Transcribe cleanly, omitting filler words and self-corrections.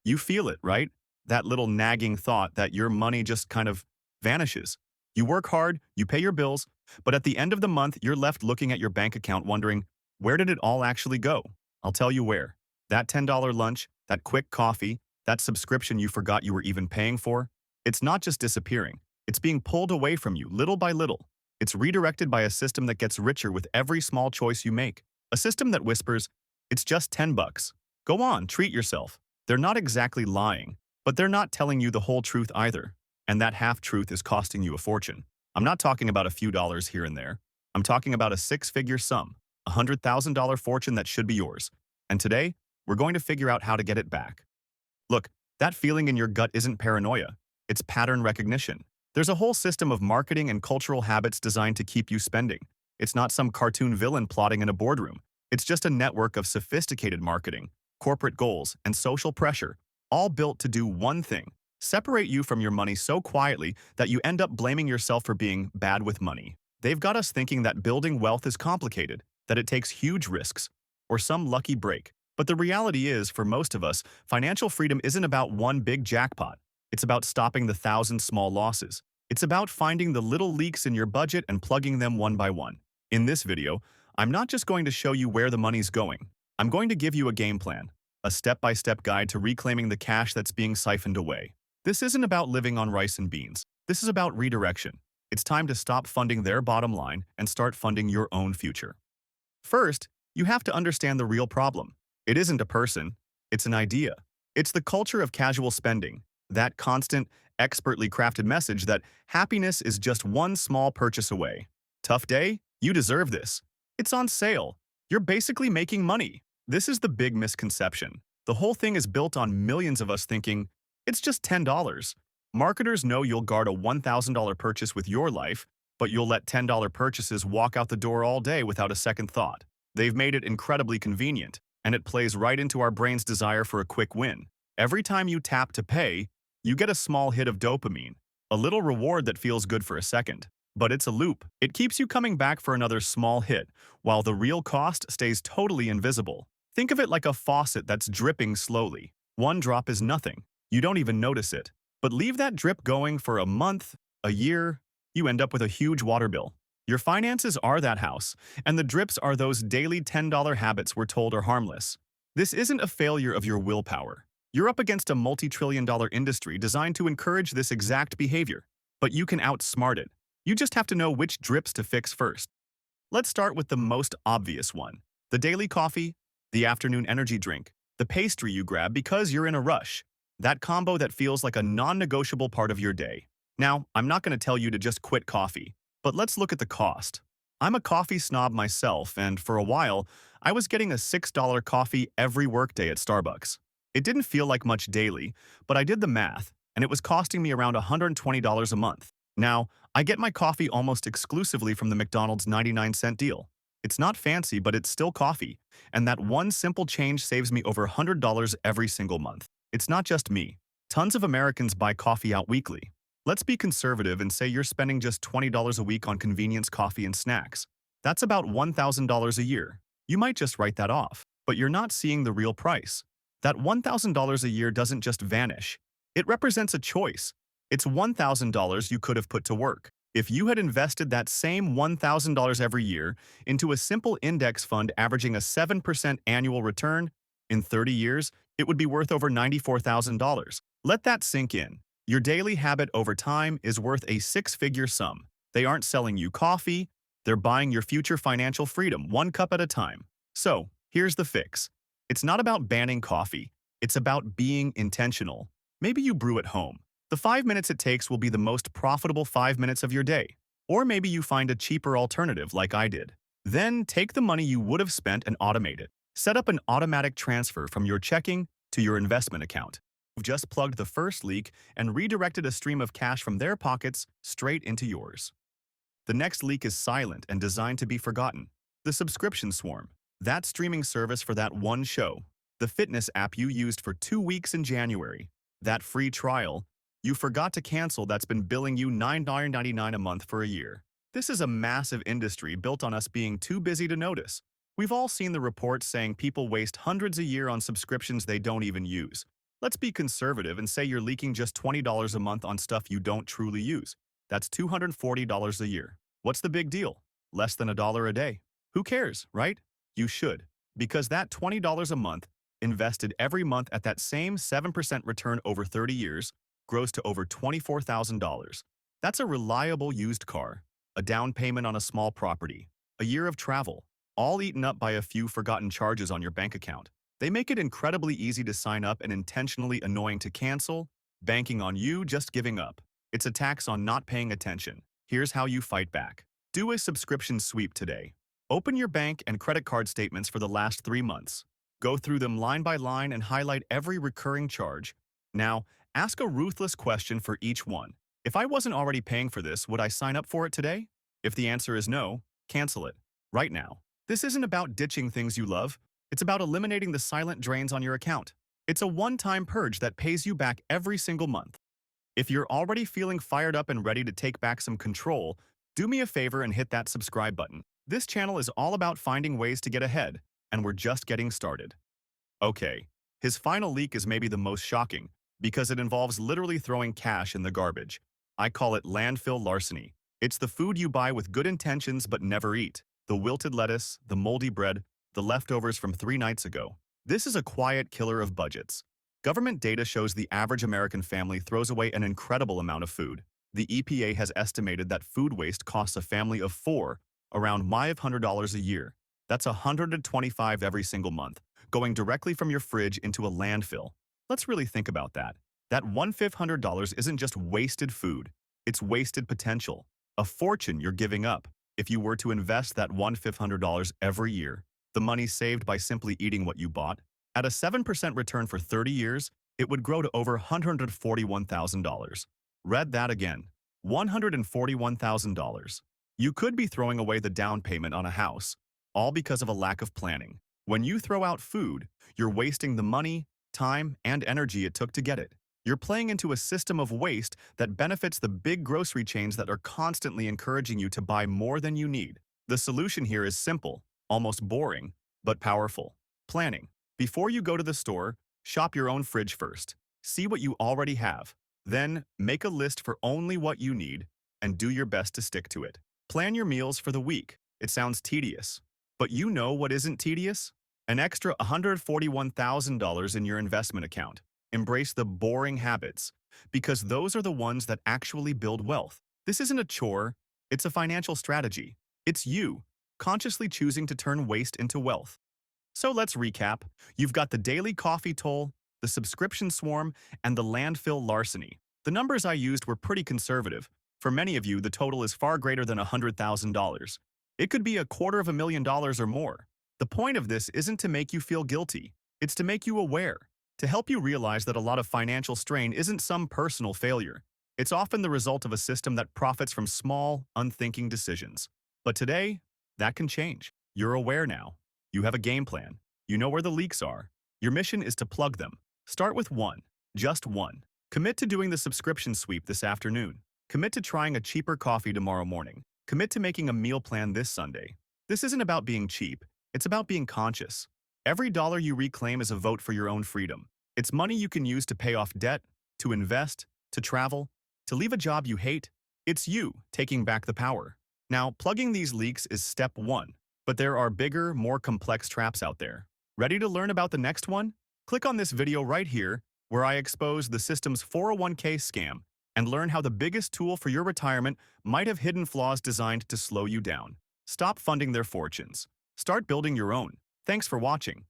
You feel it, right? That little nagging thought that your money just kind of vanishes. You work hard, you pay your bills, but at the end of the month, you're left looking at your bank account wondering, where did it all actually go? I'll tell you where. That $10 lunch, that quick coffee, that subscription you forgot you were even paying for, it's not just disappearing. It's being pulled away from you little by little. It's redirected by a system that gets richer with every small choice you make. A system that whispers, it's just 10 bucks. Go on, treat yourself. They're not exactly lying, but they're not telling you the whole truth either. And that half-truth is costing you a fortune. I'm not talking about a few dollars here and there. I'm talking about a six-figure sum, a $100,000 fortune that should be yours. And today, we're going to figure out how to get it back. Look, that feeling in your gut isn't paranoia. It's pattern recognition. There's a whole system of marketing and cultural habits designed to keep you spending. It's not some cartoon villain plotting in a boardroom. It's just a network of sophisticated marketing, corporate goals, and social pressure, all built to do one thing: separate you from your money so quietly that you end up blaming yourself for being bad with money. They've got us thinking that building wealth is complicated, that it takes huge risks, or some lucky break. But the reality is, for most of us, financial freedom isn't about one big jackpot. It's about stopping the thousand small losses. It's about finding the little leaks in your budget and plugging them one by one. In this video, I'm not just going to show you where the money's going. I'm going to give you a game plan, a step-by-step guide to reclaiming the cash that's being siphoned away. This isn't about living on rice and beans. This is about redirection. It's time to stop funding their bottom line and start funding your own future. First, you have to understand the real problem. It isn't a person, it's an idea. It's the culture of casual spending, that constant, expertly crafted message that happiness is just one small purchase away. Tough day? You deserve this. It's on sale. You're basically making money. This is the big misconception. The whole thing is built on millions of us thinking, it's just $10. Marketers know you'll guard a $1,000 purchase with your life, but you'll let $10 purchases walk out the door all day without a second thought. They've made it incredibly convenient, and it plays right into our brain's desire for a quick win. Every time you tap to pay, you get a small hit of dopamine, a little reward that feels good for a second. But it's a loop. It keeps you coming back for another small hit, while the real cost stays totally invisible. Think of it like a faucet that's dripping slowly. One drop is nothing. You don't even notice it. But leave that drip going for a month, a year, you end up with a huge water bill. Your finances are that house, and the drips are those daily $10 habits we're told are harmless. This isn't a failure of your willpower. You're up against a multi-trillion-dollar industry designed to encourage this exact behavior. But you can outsmart it. You just have to know which drips to fix first. Let's start with the most obvious one: the daily coffee, the afternoon energy drink, the pastry you grab because you're in a rush. That combo that feels like a non-negotiable part of your day. Now, I'm not going to tell you to just quit coffee, but let's look at the cost. I'm a coffee snob myself, and for a while, I was getting a $6 coffee every workday at Starbucks. It didn't feel like much daily, but I did the math, and it was costing me around $120 a month. Now, I get my coffee almost exclusively from the McDonald's 99-cent deal. It's not fancy, but it's still coffee, and that one simple change saves me over $100 every single month. It's not just me. Tons of Americans buy coffee out weekly. Let's be conservative and say you're spending just $20 a week on convenience coffee and snacks. That's about $1,000 a year. You might just write that off, but you're not seeing the real price. That $1,000 a year doesn't just vanish. It represents a choice. It's $1,000 you could have put to work. If you had invested that same $1,000 every year into a simple index fund averaging a 7% annual return, in 30 years, it would be worth over $94,000. Let that sink in. Your daily habit over time is worth a six-figure sum. They aren't selling you coffee, they're buying your future financial freedom one cup at a time. So, here's the fix. It's not about banning coffee. It's about being intentional. Maybe you brew at home. The 5 minutes it takes will be the most profitable 5 minutes of your day. Or maybe you find a cheaper alternative like I did. Then take the money you would have spent and automate it. Set up an automatic transfer from your checking to your investment account. You've just plugged the first leak and redirected a stream of cash from their pockets straight into yours. The next leak is silent and designed to be forgotten. The subscription swarm. That streaming service for that one show. The fitness app you used for 2 weeks in January. That free trial you forgot to cancel that's been billing you $9.99 a month for a year. This is a massive industry built on us being too busy to notice. We've all seen the reports saying people waste hundreds a year on subscriptions they don't even use. Let's be conservative and say you're leaking just $20 a month on stuff you don't truly use. That's $240 a year. What's the big deal? Less than $1 a day. Who cares, right? You should, because that $20 a month, invested every month at that same 7% return over 30 years, grows to over $24,000. That's a reliable used car, a down payment on a small property, a year of travel, all eaten up by a few forgotten charges on your bank account. They make it incredibly easy to sign up and intentionally annoying to cancel, banking on you just giving up. It's a tax on not paying attention. Here's how you fight back. Do a subscription sweep today. Open your bank and credit card statements for the last 3 months. Go through them line by line and highlight every recurring charge. Now, ask a ruthless question for each one. If I wasn't already paying for this, would I sign up for it today? If the answer is no, cancel it. Right now. This isn't about ditching things you love. It's about eliminating the silent drains on your account. It's a one-time purge that pays you back every single month. If you're already feeling fired up and ready to take back some control, do me a favor and hit that subscribe button. This channel is all about finding ways to get ahead, and we're just getting started. Okay, his final leak is maybe the most shocking, because it involves literally throwing cash in the garbage. I call it landfill larceny. It's the food you buy with good intentions but never eat. The wilted lettuce, the moldy bread, the leftovers from 3 nights ago. This is a quiet killer of budgets. Government data shows the average American family throws away an incredible amount of food. The EPA has estimated that food waste costs a family of 4 around $500 a year. That's $125 every single month, going directly from your fridge into a landfill. Let's really think about that. That $1,500 isn't just wasted food, it's wasted potential. A fortune you're giving up. If you were to invest that $1,500 every year, the money saved by simply eating what you bought, at a 7% return for 30 years, it would grow to over $141,000. Read that again. $141,000. You could be throwing away the down payment on a house, all because of a lack of planning. When you throw out food, you're wasting the money, time, and energy it took to get it. You're playing into a system of waste that benefits the big grocery chains that are constantly encouraging you to buy more than you need. The solution here is simple, almost boring, but powerful. Planning. Before you go to the store, shop your own fridge first. See what you already have. Then, make a list for only what you need, and do your best to stick to it. Plan your meals for the week. It sounds tedious. But you know what isn't tedious? An extra $141,000 in your investment account. Embrace the boring habits, because those are the ones that actually build wealth. This isn't a chore, it's a financial strategy. It's you, consciously choosing to turn waste into wealth. So let's recap. You've got the daily coffee toll, the subscription swarm, and the landfill larceny. The numbers I used were pretty conservative. For many of you, the total is far greater than $100,000. It could be $250,000 or more. The point of this isn't to make you feel guilty. It's to make you aware, to help you realize that a lot of financial strain isn't some personal failure. It's often the result of a system that profits from small, unthinking decisions. But today, that can change. You're aware now. You have a game plan. You know where the leaks are. Your mission is to plug them. Start with one. Just one. Commit to doing the subscription sweep this afternoon. Commit to trying a cheaper coffee tomorrow morning. Commit to making a meal plan this Sunday. This isn't about being cheap. It's about being conscious. Every dollar you reclaim is a vote for your own freedom. It's money you can use to pay off debt, to invest, to travel, to leave a job you hate. It's you taking back the power. Now, plugging these leaks is step 1, but there are bigger, more complex traps out there. Ready to learn about the next one? Click on this video right here, where I expose the system's 401k scam and learn how the biggest tool for your retirement might have hidden flaws designed to slow you down. Stop funding their fortunes. Start building your own. Thanks for watching.